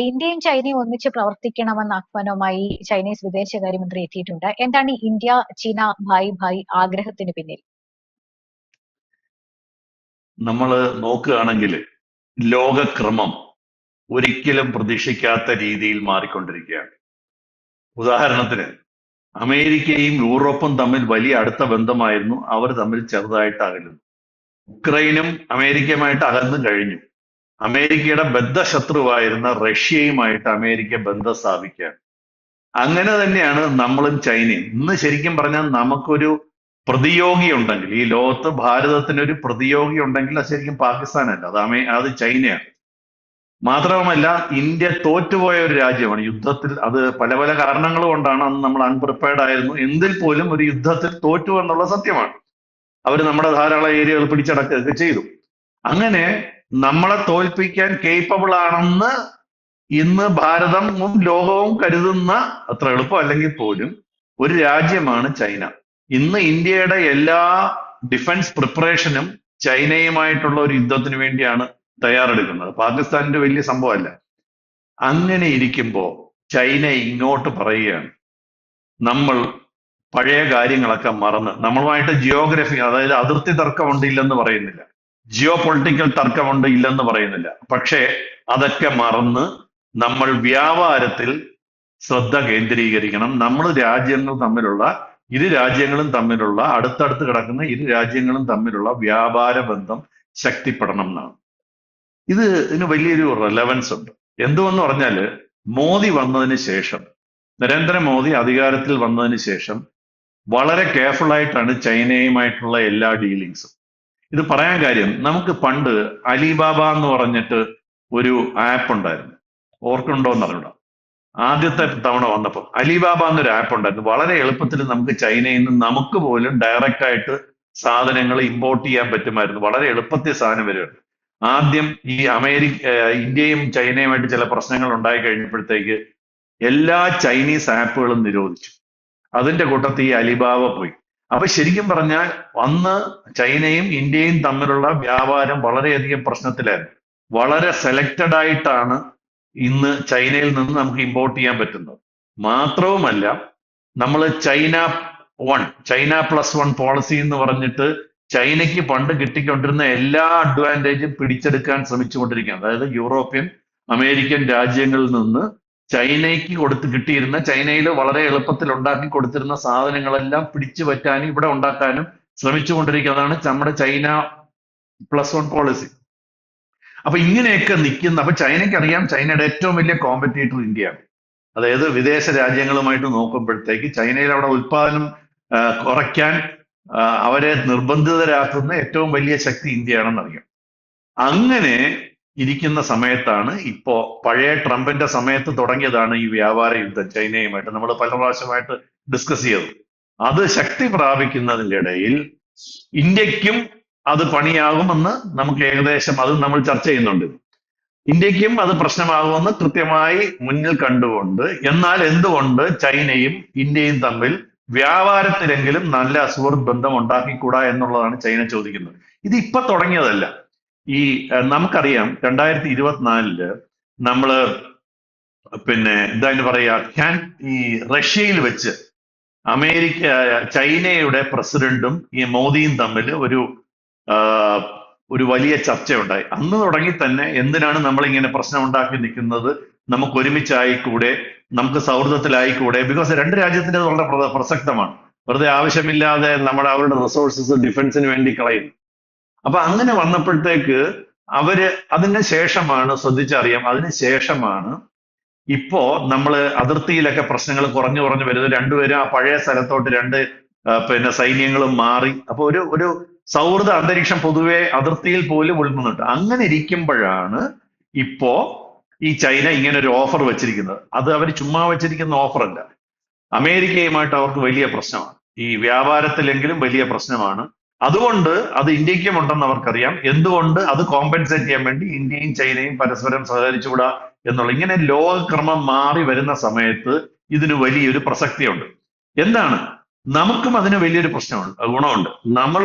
ഇന്ത്യയും ചൈനയും ഒന്നിച്ച് പ്രവർത്തിക്കണമെന്ന ആഹ്വാനവുമായി ചൈനീസ് വിദേശകാര്യമന്ത്രി എത്തിയിട്ടുണ്ട്. എന്താണ് ഈ ഇന്ത്യ ചീന ഭായ് ഭായ് ആഗ്രഹത്തിന് പിന്നിൽ? നമ്മൾ നോക്കുകയാണെങ്കിൽ ലോകക്രമം ഒരിക്കലും പ്രതീക്ഷിക്കാത്ത രീതിയിൽ മാറിക്കൊണ്ടിരിക്കുകയാണ്. ഉദാഹരണത്തിന് അമേരിക്കയും യൂറോപ്പും തമ്മിൽ വലിയ അടുത്ത ബന്ധമായിരുന്നു. അവർ തമ്മിൽ ചെറുതായിട്ട് അകലുന്നു. ഉക്രൈനും അമേരിക്കയുമായിട്ട് അകന്നു കഴിഞ്ഞു. അമേരിക്കയുടെ ബദ്ധശത്രുവായിരുന്ന റഷ്യയുമായിട്ട് അമേരിക്ക ബന്ധം സ്ഥാപിക്കുകയാണ്. അങ്ങനെ തന്നെയാണ് നമ്മളും ചൈനയും. ഇന്ന് ശരിക്കും പറഞ്ഞാൽ നമുക്കൊരു പ്രതിയോഗി ഉണ്ടെങ്കിൽ, ഈ ലോകത്ത് ഭാരതത്തിനൊരു പ്രതിയോഗി ഉണ്ടെങ്കിൽ അത് ശരിക്കും പാകിസ്ഥാനല്ല, അത് ചൈനയാണ്. മാത്രവുമല്ല, ഇന്ത്യ തോറ്റുപോയ ഒരു രാജ്യമാണ് യുദ്ധത്തിൽ. അത് പല പല കാരണങ്ങൾ കൊണ്ടാണ്. അന്ന് നമ്മൾ അൺപ്രിപ്പയർഡ് ആയിരുന്നു. എന്തിൽ പോലും ഒരു യുദ്ധത്തിൽ തോറ്റു എന്നുള്ള സത്യമാണ്. അവർ നമ്മുടെ ധാരാളം ഏരിയകൾ പിടിച്ചടക്കുകയൊക്കെ ചെയ്തു. അങ്ങനെ നമ്മളെ തോൽപ്പിക്കാൻ കേപ്പബിൾ ആണെന്ന് ഇന്ന് ഭാരതവും ലോകവും കരുതുന്ന, അത്ര എളുപ്പമല്ലെങ്കിൽ പോലും, ഒരു രാജ്യമാണ് ചൈന. ഇന്ന് ഇന്ത്യയുടെ എല്ലാ ഡിഫൻസ് പ്രിപ്പറേഷനും ചൈനയുമായിട്ടുള്ള ഒരു യുദ്ധത്തിന് വേണ്ടിയാണ് തയ്യാറെടുക്കുന്നത്. പാകിസ്ഥാനിന്റെ വലിയ സംഭവമല്ല. അങ്ങനെ ഇരിക്കുമ്പോ ചൈന ഇങ്ങോട്ട് പറയുകയാണ്, നമ്മൾ പഴയ കാര്യങ്ങളൊക്കെ മറന്ന്, നമ്മളുമായിട്ട് ജിയോഗ്രഫി, അതായത് അതിർത്തി തർക്കമുണ്ട് ഇല്ലെന്ന് പറയുന്നില്ല, ജിയോ പൊളിറ്റിക്കൽ തർക്കമുണ്ട് ഇല്ലെന്ന് പറയുന്നില്ല, പക്ഷേ അതൊക്കെ മറന്ന് നമ്മൾ വ്യാപാരത്തിൽ ശ്രദ്ധ കേന്ദ്രീകരിക്കണം. നമ്മൾ ഇരു രാജ്യങ്ങളും തമ്മിലുള്ള അടുത്തടുത്ത് കിടക്കുന്ന ഇരു രാജ്യങ്ങളും തമ്മിലുള്ള വ്യാപാര ബന്ധം ശക്തിപ്പെടണം എന്നാണ്. ഇതിന് വലിയൊരു റെലവൻസ് ഉണ്ട്. എന്തുവെന്ന് പറഞ്ഞാല്, മോദി വന്നതിന് ശേഷം, നരേന്ദ്രമോദി അധികാരത്തിൽ വന്നതിന് ശേഷം വളരെ കെയർഫുൾ ആയിട്ടാണ് ചൈനയുമായിട്ടുള്ള എല്ലാ ഡീലിങ്സും. ഇത് പറയാൻ കാര്യം, നമുക്ക് പണ്ട് അലിബാബ എന്ന് പറഞ്ഞിട്ട് ഒരു ആപ്പ് ഉണ്ടായിരുന്നു. ഓർക്കുന്നുണ്ടോ എന്നറിയില്ല. ആദ്യത്തെ തവണ വന്നപ്പോൾ അലിബാബ എന്നൊരു ആപ്പ് ഉണ്ടായിരുന്നു. വളരെ എളുപ്പത്തിൽ നമുക്ക് ചൈനയിൽ നിന്ന് നമുക്ക് പോലും ഡയറക്റ്റ് ആയിട്ട് സാധനങ്ങൾ ഇമ്പോർട്ട് ചെയ്യാൻ പറ്റുമായിരുന്നു. വളരെ എളുപ്പത്തിൽ സാധനം വരുമായിരുന്നു. ആദ്യം ഈ ഇന്ത്യയും ചൈനയുമായിട്ട് ചില പ്രശ്നങ്ങൾ ഉണ്ടായി കഴിഞ്ഞപ്പോഴത്തേക്ക് എല്ലാ ചൈനീസ് ആപ്പുകളും നിരോധിച്ചു. അതിന്റെ കൂട്ടത്തിൽ ഈ അലിബാബ പോയി. അപ്പൊ ശരിക്കും പറഞ്ഞാൽ അന്ന് ചൈനയും ഇന്ത്യയും തമ്മിലുള്ള വ്യാപാരം വളരെയധികം പ്രശ്നത്തിലായിരുന്നു. വളരെ സെലക്റ്റഡ് ആയിട്ടാണ് ഇന്ന് ചൈനയിൽ നിന്ന് നമുക്ക് ഇമ്പോർട്ട് ചെയ്യാൻ പറ്റുന്നത്. മാത്രവുമല്ല, നമ്മൾ ചൈന+1 പോളിസി എന്ന് പറഞ്ഞിട്ട് ചൈനയ്ക്ക് പണ്ട് കിട്ടിക്കൊണ്ടിരുന്ന എല്ലാ അഡ്വാൻറ്റേജും പിടിച്ചെടുക്കാൻ ശ്രമിച്ചുകൊണ്ടിരിക്കുകയാണ്. അതായത് യൂറോപ്യൻ, അമേരിക്കൻ രാജ്യങ്ങളിൽ നിന്ന് ചൈനയ്ക്ക് കിട്ടിയിരുന്ന, ചൈനയിൽ വളരെ എളുപ്പത്തിൽ ഉണ്ടാക്കി കൊടുത്തിരുന്ന സാധനങ്ങളെല്ലാം പിടിച്ചു പറ്റാനും ഇവിടെ ഉണ്ടാക്കാനും ശ്രമിച്ചുകൊണ്ടിരിക്കുന്നതാണ് നമ്മുടെ China+1 പോളിസി. അപ്പൊ ഇങ്ങനെയൊക്കെ അപ്പൊ ചൈനയ്ക്ക് അറിയാം ചൈനയുടെ ഏറ്റവും വലിയ കോമ്പറ്റീറ്റർ ഇന്ത്യയാണ്. അതായത് വിദേശ രാജ്യങ്ങളുമായിട്ട് നോക്കുമ്പോഴത്തേക്ക് ചൈനയിൽ അവിടെ ഉൽപാദനം കുറയ്ക്കാൻ അവരെ നിർബന്ധിതരാക്കുന്ന ഏറ്റവും വലിയ ശക്തി ഇന്ത്യയാണെന്നറിയാം. അങ്ങനെ ഇരിക്കുന്ന സമയത്താണ് ഇപ്പോ, പഴയ ട്രംപിന്റെ സമയത്ത് തുടങ്ങിയതാണ് ഈ വ്യാപാര യുദ്ധം ചൈനയുമായിട്ട്. നമ്മൾ പല പ്രാവശ്യമായിട്ട് ഡിസ്കസ് ചെയ്തു. അത് ശക്തി പ്രാപിക്കുന്നതിന്റെ ഇടയിൽ ഇന്ത്യക്കും അത് പണിയാകുമെന്ന് നമുക്ക് ഏകദേശം, അത് നമ്മൾ ചർച്ച ചെയ്യുന്നുണ്ട്. ഇന്ത്യക്കും അത് പ്രശ്നമാകുമെന്ന് കൃത്യമായി മുന്നിൽ കണ്ടുകൊണ്ട്, എന്നാൽ എന്തുകൊണ്ട് ചൈനയും ഇന്ത്യയും തമ്മിൽ വ്യാപാരത്തിലെങ്കിലും നല്ല സുഹൃത്ത് ബന്ധം ഉണ്ടാക്കിക്കൂടാ എന്നുള്ളതാണ് ചൈന ചോദിക്കുന്നത്. ഇത് ഇപ്പൊ തുടങ്ങിയതല്ല. നമുക്കറിയാം 2024 നമ്മള് എന്താണ് പറയാ, ഈ റഷ്യയിൽ വെച്ച് ചൈനയുടെ പ്രസിഡന്റും ഈ മോദിയും തമ്മിൽ ഒരു വലിയ ചർച്ചയുണ്ടായി. അന്ന് തുടങ്ങി തന്നെ എന്തിനാണ് നമ്മളിങ്ങനെ പ്രശ്നം ഉണ്ടാക്കി നിൽക്കുന്നത്, നമുക്ക് ഒരുമിച്ചായിക്കൂടെ, നമുക്ക് സൗഹൃദത്തിലായിക്കൂടെ. ബിക്കോസ് രണ്ട് രാജ്യത്തിന് വളരെ പ്രസക്തമാണ്. വെറുതെ ആവശ്യമില്ലാതെ അവരുടെ റിസോഴ്സസ് ഡിഫൻസിന് വേണ്ടി കളയുന്നു. അപ്പൊ അങ്ങനെ വന്നപ്പോഴത്തേക്ക് അതിന് ശേഷമാണ്, ശ്രദ്ധിച്ചറിയാം, അതിനുശേഷമാണ് ഇപ്പോ അതിർത്തിയിലൊക്കെ പ്രശ്നങ്ങൾ കുറഞ്ഞു വരുന്നത്. രണ്ടുപേരും ആ പഴയ സ്ഥലത്തോട്ട് സൈന്യങ്ങളും മാറി. അപ്പൊ ഒരു സൗഹൃദ അന്തരീക്ഷം പൊതുവെ അതിർത്തിയിൽ പോലും ഉൾപ്പെടുന്നുണ്ട്. അങ്ങനെ ഇരിക്കുമ്പോഴാണ് ഇപ്പോ ഈ ചൈന ഇങ്ങനെ ഒരു ഓഫർ വെച്ചിരിക്കുന്നത്. അത് അവർ ചുമ്മാ വെച്ചിരിക്കുന്ന ഓഫറല്ല. അമേരിക്കയുമായിട്ട് അവർക്ക് വലിയ പ്രശ്നമാണ്. ഈ വ്യാപാരത്തിലെങ്കിലും വലിയ പ്രശ്നമാണ്. അതുകൊണ്ട് അത് ഇന്ത്യക്കും ഉണ്ടെന്ന് അവർക്കറിയാം. എന്തുകൊണ്ട് അത് കോമ്പൻസേറ്റ് ചെയ്യാൻ വേണ്ടി ഇന്ത്യയും ചൈനയും പരസ്പരം സഹകരിച്ചുകൂടാ എന്നുള്ള, ഇങ്ങനെ ലോകക്രമം മാറി വരുന്ന സമയത്ത് ഇതിന് വലിയൊരു പ്രസക്തിയുണ്ട്. എന്താണ്, നമുക്കും അതിന് വലിയൊരു ഗുണമുണ്ട്. നമ്മൾ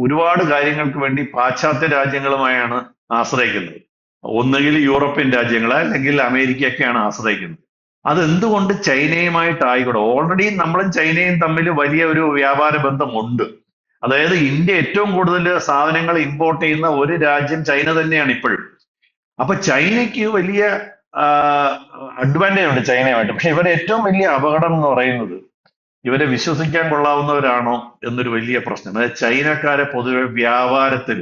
ഒരുപാട് കാര്യങ്ങൾക്ക് വേണ്ടി പാശ്ചാത്യ രാജ്യങ്ങളുമായാണ് ആശ്രയിക്കുന്നത്. ഒന്നുകിൽ യൂറോപ്യൻ രാജ്യങ്ങളെ അല്ലെങ്കിൽ അമേരിക്കയൊക്കെയാണ് ആശ്രയിക്കുന്നത്. അതെന്തുകൊണ്ട് ചൈനയുമായിട്ടായിക്കൂടെ? ഓൾറെഡി നമ്മളും ചൈനയും തമ്മിൽ വലിയ ഒരു വ്യാപാര ബന്ധമുണ്ട്. അതായത് ഇന്ത്യ ഏറ്റവും കൂടുതൽ സാധനങ്ങൾ ഇമ്പോർട്ട് ചെയ്യുന്ന ഒരു രാജ്യം ചൈന തന്നെയാണ് ഇപ്പോഴും. അപ്പൊ ചൈനയ്ക്ക് വലിയ അഡ്വാൻറ്റേജ് ഉണ്ട് ചൈനയുമായിട്ട്. പക്ഷെ ഇവരുടെ ഏറ്റവും വലിയ അപകടം എന്ന് പറയുന്നത് ഇവരെ വിശ്വസിക്കാൻ കൊള്ളാവുന്നവരാണോ എന്നൊരു വലിയ പ്രശ്നം. അതായത് ചൈനക്കാരെ പൊതുവെ വ്യാപാരത്തിൽ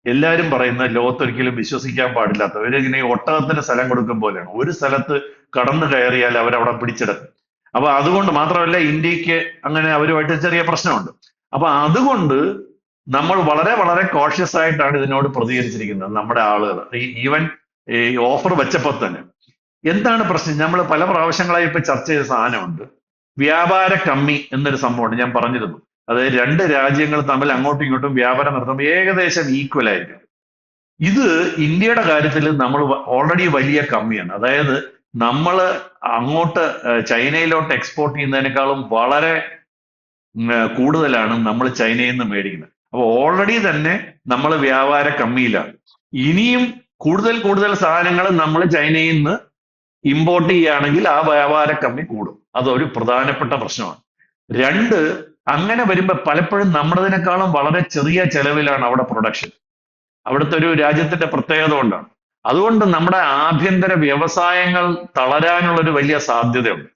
എല്ലാവരും പറയുന്ന ലോകത്തൊരിക്കലും വിശ്വസിക്കാൻ പാടില്ലാത്ത ഇവരിങ്ങനെ ഈ ഒട്ടകത്തിന് സ്ഥലം കൊടുക്കും പോലെയാണ്. ഒരു സ്ഥലത്ത് കടന്നു കയറിയാൽ അവരവിടെ പിടിച്ചെടുക്കും. അപ്പൊ അതുകൊണ്ട് മാത്രമല്ല ഇന്ത്യക്ക് അങ്ങനെ അവരുമായിട്ട് ചെറിയ പ്രശ്നമുണ്ട്. അപ്പൊ അതുകൊണ്ട് നമ്മൾ വളരെ വളരെ കോഷ്യസ് ആയിട്ടാണ് ഇതിനോട് പ്രതികരിച്ചിരിക്കുന്നത് നമ്മുടെ ആളുകൾ. ഈവൻ ഈ ഓഫർ വെച്ചപ്പോൾ തന്നെ എന്താണ് പ്രശ്നം? നമ്മൾ പല പ്രാവശ്യങ്ങളായി ഇപ്പൊ ചർച്ച ചെയ്ത സാധനമുണ്ട്. വ്യാപാര കമ്മി എന്നൊരു സംഭവമുണ്ട്, ഞാൻ പറഞ്ഞിരുന്നു. അതായത് രണ്ട് രാജ്യങ്ങൾ തമ്മിൽ അങ്ങോട്ടും ഇങ്ങോട്ടും വ്യാപാരം നടത്തുമ്പോൾ ഏകദേശം ഈക്വൽ ആയിരിക്കും. ഇത് ഇന്ത്യയുടെ കാര്യത്തിൽ നമ്മൾ ഓൾറെഡി വലിയ കമ്മിയാണ്. അതായത് നമ്മൾ അങ്ങോട്ട് ചൈനയിലോട്ട് എക്സ്പോർട്ട് ചെയ്യുന്നതിനേക്കാളും വളരെ കൂടുതലാണ് നമ്മൾ ചൈനയിൽ നിന്ന് മേടിക്കുന്നത്. അപ്പൊ ഓൾറെഡി തന്നെ നമ്മൾ വ്യാപാര കമ്മിയിലാണ്. ഇനിയും കൂടുതൽ കൂടുതൽ സാധനങ്ങൾ നമ്മൾ ചൈനയിൽ നിന്ന് ഇമ്പോർട്ട് ചെയ്യുകയാണെങ്കിൽ ആ വ്യാപാര കമ്മി കൂടും. അതൊരു പ്രധാനപ്പെട്ട പ്രശ്നമാണ്. രണ്ട്, അങ്ങനെ വരുമ്പോൾ പലപ്പോഴും നമ്മുടേതിനേക്കാളും വളരെ ചെറിയ ചെലവിലാണ് അവിടെ പ്രൊഡക്ഷൻ. അവിടുത്തെ ഒരു രാജ്യത്തിന്റെ പ്രത്യേകത കൊണ്ടാണ്. അതുകൊണ്ട് നമ്മുടെ ആഭ്യന്തര വ്യവസായങ്ങൾ തളരാനുള്ള ഒരു വലിയ സാധ്യതയുണ്ട്.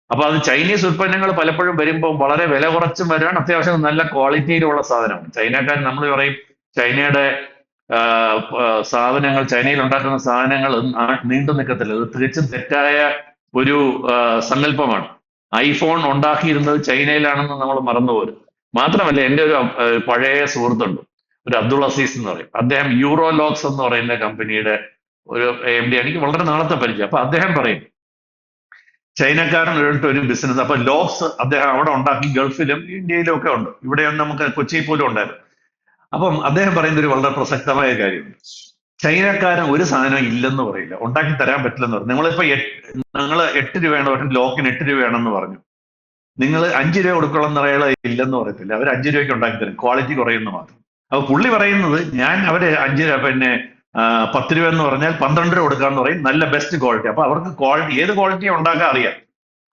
അപ്പൊ അത് ചൈനീസ് ഉൽപ്പന്നങ്ങൾ പലപ്പോഴും വരുമ്പോൾ വളരെ വില കുറച്ചും വരാൻ അത്യാവശ്യം നല്ല ക്വാളിറ്റിയിലുള്ള സാധനമാണ്. ചൈനക്കാർ നമ്മൾ പറയും ചൈനയുടെ സാധനങ്ങൾ, ചൈനയിൽ ഉണ്ടാക്കുന്ന സാധനങ്ങൾ നീണ്ടു നിൽക്കത്തില്ല. ഇത് തികച്ചും തെറ്റായ ഒരു സങ്കല്പമാണ്. ഐഫോൺ ഉണ്ടാക്കിയിരുന്നത് ചൈനയിലാണെന്ന് നമ്മൾ മറന്നുപോരും. മാത്രമല്ല, എൻ്റെ ഒരു പഴയ സുഹൃത്തുണ്ട്, ഒരു അബ്ദുൾ അസീസ് എന്ന് പറയും. അദ്ദേഹം യൂറോലോക്സ് എന്ന് പറയുന്ന കമ്പനിയുടെ ഒരു MD. എനിക്ക് വളരെ നാളത്തെ പരിചയം. അപ്പൊ അദ്ദേഹം പറയും ചൈനക്കാരൻ ഒരു ബിസിനസ്. അപ്പൊ ലോക്സ് അദ്ദേഹം അവിടെ ഉണ്ടാക്കി, ഗൾഫിലും ഇന്ത്യയിലും ഒക്കെ ഉണ്ട്. ഇവിടെ നമുക്ക് കൊച്ചിയിൽ പോലും ഉണ്ടായിരുന്നു. അപ്പം അദ്ദേഹം പറയുന്ന ഒരു വളരെ പ്രസക്തമായ കാര്യമുണ്ട്. ചൈനക്കാരൻ ഒരു സാധനം ഇല്ലെന്ന് പറയില്ല, ഉണ്ടാക്കി തരാൻ പറ്റില്ലെന്ന് പറഞ്ഞു. നിങ്ങളിപ്പോ നിങ്ങൾ 8 രൂപയാണ്, ഒരു ലോക്കിന് 8 രൂപയാണെന്ന് പറഞ്ഞു. നിങ്ങൾ 5 രൂപ കൊടുക്കണം എന്നറിയാതെ ഇല്ലെന്ന് പറയത്തില്ല. അവർ 5 രൂപയ്ക്ക് ഉണ്ടാക്കി തരും, ക്വാളിറ്റി കുറയുന്നു മാത്രം. അപ്പൊ പുള്ളി പറയുന്നത് അവര് 5 രൂപ 10 രൂപ എന്ന് പറഞ്ഞാൽ 12 രൂപ കൊടുക്കാന്ന് പറയും, നല്ല ബെസ്റ്റ് ക്വാളിറ്റി. അപ്പൊ അവർക്ക് ക്വാളിറ്റി, ഏത് ക്വാളിറ്റി ഉണ്ടാക്കാൻ അറിയാം.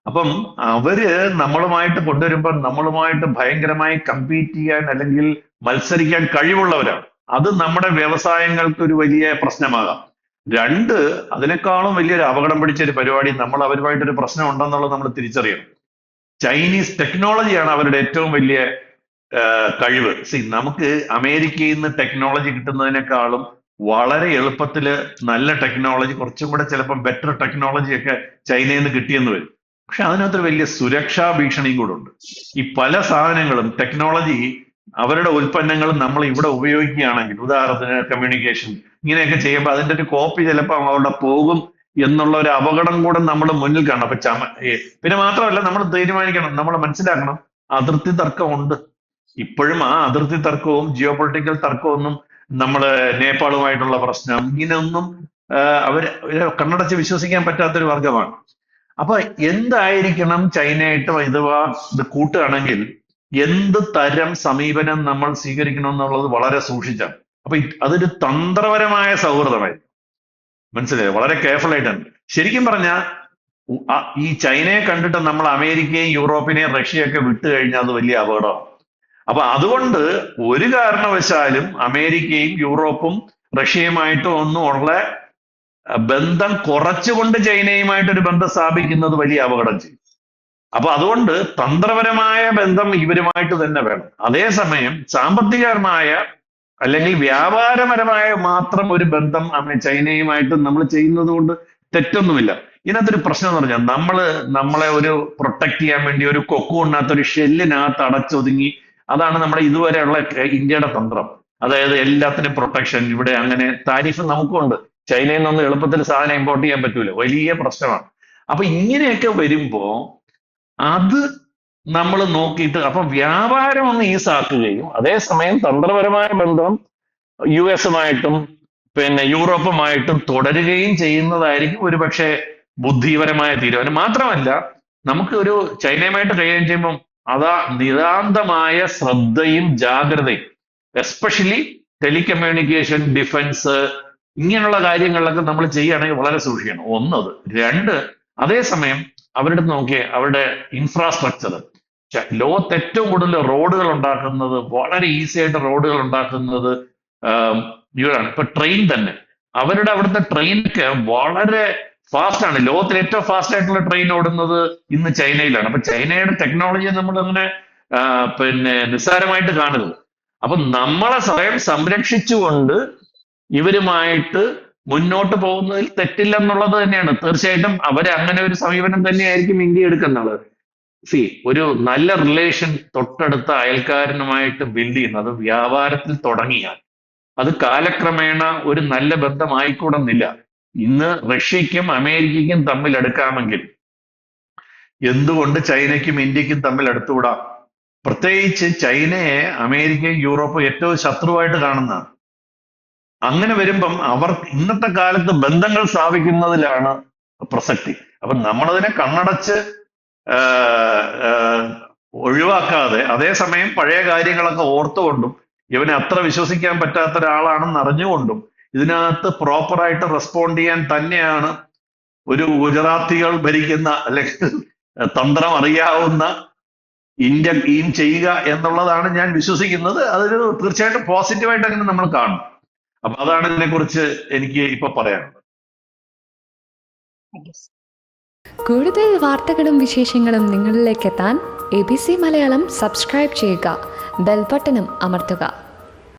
അപ്പം അവര് നമ്മളുമായിട്ട് കൊണ്ടുവരുമ്പോൾ നമ്മളുമായിട്ട് ഭയങ്കരമായി കമ്പീറ്റ് ചെയ്യാൻ അല്ലെങ്കിൽ മത്സരിക്കാൻ കഴിവുള്ളവരാണ്. അത് നമ്മുടെ വ്യവസായങ്ങൾക്ക് ഒരു വലിയ പ്രശ്നമാകാം. രണ്ട്, അതിനേക്കാളും വലിയൊരു അപകടം പിടിച്ച ഒരു പരിപാടി, നമ്മൾ അവരുമായിട്ടൊരു പ്രശ്നം ഉണ്ടെന്നുള്ളത് നമ്മൾ തിരിച്ചറിയണം. ചൈനീസ് ടെക്നോളജിയാണ് അവരുടെ ഏറ്റവും വലിയ കഴിവ്. നമുക്ക് അമേരിക്കയിൽ നിന്ന് ടെക്നോളജി കിട്ടുന്നതിനേക്കാളും വളരെ എളുപ്പത്തിൽ നല്ല ടെക്നോളജി, കുറച്ചും കൂടെ ചിലപ്പോൾ ബെറ്റർ ടെക്നോളജി ഒക്കെ ചൈനയിൽ നിന്ന് കിട്ടിയെന്ന് വരും. പക്ഷെ അതിനകത്തൊരു വലിയ സുരക്ഷാ ഭീഷണിയും കൂടെ ഉണ്ട്. ഈ പല സാധനങ്ങളും ടെക്നോളജി, അവരുടെ ഉൽപ്പന്നങ്ങൾ നമ്മൾ ഇവിടെ ഉപയോഗിക്കുകയാണെങ്കിൽ, ഉദാഹരണത്തിന് കമ്മ്യൂണിക്കേഷൻ ഇങ്ങനെയൊക്കെ ചെയ്യുമ്പോൾ അതിന്റെ ഒരു കോപ്പി ചിലപ്പോൾ അവിടെ പോകും എന്നുള്ള ഒരു അപകടം കൂടെ നമ്മൾ മുന്നിൽ കാണണം. അപ്പൊ പിന്നെ മാത്രമല്ല, നമ്മൾ തീരുമാനിക്കണം, നമ്മൾ മനസ്സിലാക്കണം, അതിർത്തി തർക്കമുണ്ട്. ഇപ്പോഴും ആ അതിർത്തി തർക്കവും ജിയോ പൊളിറ്റിക്കൽ തർക്കമൊന്നും, നമ്മള് നേപ്പാളുമായിട്ടുള്ള പ്രശ്നം, ഇങ്ങനെയൊന്നും അവര് കണ്ണടച്ച് വിശ്വസിക്കാൻ പറ്റാത്തൊരു വർഗമാണ്. അപ്പൊ എന്തായിരിക്കണം ചൈനയായിട്ട് ഇത് കൂട്ടുകയാണെങ്കിൽ എന്ത് തരം സമീപനം നമ്മൾ സ്വീകരിക്കണം എന്നുള്ളത് വളരെ സൂക്ഷിച്ചാണ്. അപ്പൊ അതൊരു തന്ത്രപരമായ സൗഹൃദമായിരിക്കും. മനസ്സിലായോ? വളരെ കെയർഫുൾ ആയിട്ടാണ്. ശരിക്കും പറഞ്ഞാൽ ഈ ചൈനയെ കണ്ടിട്ട് നമ്മൾ അമേരിക്കയും യൂറോപ്പിനെയും റഷ്യയൊക്കെ വിട്ടു കഴിഞ്ഞാൽ അത് വലിയ അപകടമാണ്. അപ്പൊ അതുകൊണ്ട് ഒരു കാരണവശാലും അമേരിക്കയും യൂറോപ്പും റഷ്യയുമായിട്ടും ഒന്നും ഉള്ള ബന്ധം കുറച്ചുകൊണ്ട് ചൈനയുമായിട്ടൊരു ബന്ധം സ്ഥാപിക്കുന്നത് വലിയ അപകടം ചെയ്യും. അപ്പൊ അതുകൊണ്ട് തന്ത്രപരമായ ബന്ധം ഇവരുമായിട്ട് തന്നെ വേണം. അതേസമയം സാമ്പത്തികപരമായ അല്ലെങ്കിൽ വ്യാപാരപരമായ മാത്രം ഒരു ബന്ധം ചൈനയുമായിട്ട് നമ്മൾ ചെയ്യുന്നത് കൊണ്ട് തെറ്റൊന്നുമില്ല. ഇതിനകത്തൊരു പ്രശ്നം എന്ന് പറഞ്ഞാൽ, നമ്മളെ ഒരു പ്രൊട്ടക്ട് ചെയ്യാൻ വേണ്ടി ഒരു കൊക്കൂണിനകത്ത്, ഒരു ഷെല്ലിനകത്ത് അടച്ചൊതുങ്ങി, അതാണ് നമ്മുടെ ഇതുവരെയുള്ള ഇന്ത്യയുടെ തന്ത്രം. അതായത് എല്ലാത്തിനും പ്രൊട്ടക്ഷൻ. ഇവിടെ അങ്ങനെ താരിഫ് നമുക്കുണ്ട്. ചൈനയിൽ നിന്നൊന്നും എളുപ്പത്തിൽ സാധനം ഇമ്പോർട്ട് ചെയ്യാൻ പറ്റൂല, വലിയ പ്രശ്നമാണ്. അപ്പൊ ഇങ്ങനെയൊക്കെ വരുമ്പോ അത് നമ്മൾ നോക്കിയിട്ട്, അപ്പൊ വ്യാപാരം ഒന്ന് ഈസാക്കുകയും അതേസമയം തന്ത്രപരമായ ബന്ധം US-ഉമായിട്ടും യൂറോപ്പുമായിട്ടും തുടരുകയും ചെയ്യുന്നതായിരിക്കും ഒരുപക്ഷെ ബുദ്ധിപരമായ തീരുമാനം. മാത്രമല്ല, നമുക്ക് ഒരു ചൈനയുമായിട്ട് കൈകാര്യം ചെയ്യുമ്പോൾ അതാ നിതാന്തമായ ശ്രദ്ധയും ജാഗ്രതയും, എസ്പെഷ്യലി ടെലികമ്മ്യൂണിക്കേഷൻ, ഡിഫൻസ്, ഇങ്ങനെയുള്ള കാര്യങ്ങളിലൊക്കെ നമ്മൾ ചെയ്യുകയാണെങ്കിൽ വളരെ സൂക്ഷിക്കണം. ഒന്നത്. രണ്ട്, അതേസമയം അവരുടെ നോക്കിയേ അവരുടെ ഇൻഫ്രാസ്ട്രക്ചർ, ലോകത്ത് ഏറ്റവും കൂടുതൽ റോഡുകൾ ഉണ്ടാക്കുന്നത്, വളരെ ഈസി ആയിട്ട് റോഡുകൾ ഉണ്ടാക്കുന്നത് ഇവരാണ്. ഇപ്പൊ ട്രെയിൻ തന്നെ, അവരുടെ അവിടുത്തെ ട്രെയിനൊക്കെ വളരെ ഫാസ്റ്റ് ആണ്. ലോകത്തിലെ ഏറ്റവും ഫാസ്റ്റ് ആയിട്ടുള്ള ട്രെയിൻ ഓടുന്നത് ഇന്ന് ചൈനയിലാണ്. അപ്പൊ ചൈനയുടെ ടെക്നോളജിയെ നമ്മൾ അങ്ങനെ നിസ്സാരമായിട്ട് കാണരുത്. അപ്പൊ നമ്മളെ സ്വയം സംരക്ഷിച്ചുകൊണ്ട് ഇവരുമായിട്ട് മുന്നോട്ട് പോകുന്നതിൽ തെറ്റില്ലെന്നുള്ളത് തന്നെയാണ്. തീർച്ചയായിട്ടും അവരെ അങ്ങനെ ഒരു സമീപനം തന്നെയായിരിക്കും ഇന്ത്യ എടുക്കുന്നത്. ഒരു നല്ല റിലേഷൻ തൊട്ടടുത്ത അയൽക്കാരനുമായിട്ട് ബിൽഡ് ചെയ്യുന്നത് വ്യാപാരത്തിൽ തുടങ്ങിയാൽ അത് കാലക്രമേണ ഒരു നല്ല ബന്ധമായിക്കൂടുന്നില്ല. ഇന്ന് റഷ്യക്കും അമേരിക്കയ്ക്കും തമ്മിൽ എടുക്കാമെങ്കിൽ എന്തുകൊണ്ട് ചൈനയ്ക്കും ഇന്ത്യക്കും തമ്മിൽ എടുത്തുകൂടാ? പ്രത്യേകിച്ച് ചൈനയെ അമേരിക്കയും യൂറോപ്പും ഏറ്റവും ശത്രുവായിട്ട് കാണുന്നതാണ്. അങ്ങനെ വരുമ്പം അവർ ഇന്നത്തെ കാലത്ത് ബന്ധങ്ങൾ സ്ഥാപിക്കുന്നതിലാണ് പ്രസക്തി. അപ്പൊ നമ്മളതിനെ കണ്ണടച്ച് ഒഴിവാക്കാതെ അതേസമയം പഴയ കാര്യങ്ങളൊക്കെ ഓർത്തുകൊണ്ടും ഇവനെ അത്ര വിശ്വസിക്കാൻ പറ്റാത്ത ഒരാളാണെന്ന് അറിഞ്ഞുകൊണ്ടും ഇതിനകത്ത് പ്രോപ്പറായിട്ട് റെസ്പോണ്ട് ചെയ്യാൻ തന്നെയാണ് ഒരു ഗുജറാത്തികൾ ഭരിക്കുന്ന അല്ലെങ്കിൽ തന്ത്രം അറിയാവുന്ന ഇന്ത്യ ടീം ചെയ്യുക എന്നുള്ളതാണ് ഞാൻ വിശ്വസിക്കുന്നത്. അതൊരു തീർച്ചയായിട്ടും പോസിറ്റീവായിട്ട് അങ്ങനെ നമ്മൾ കാണും. അപ്പൊ അതാണ് ഇതിനെക്കുറിച്ച് എനിക്ക് ഇപ്പൊ പറയാനുള്ളത്. കൂടുതൽ വാർത്തകളും വിശേഷങ്ങളും നിങ്ങളിലേക്ക് എത്താൻ ABC മലയാളം സബ്സ്ക്രൈബ് ചെയ്യുക, ബെൽ ബട്ടണും അമർത്തുക.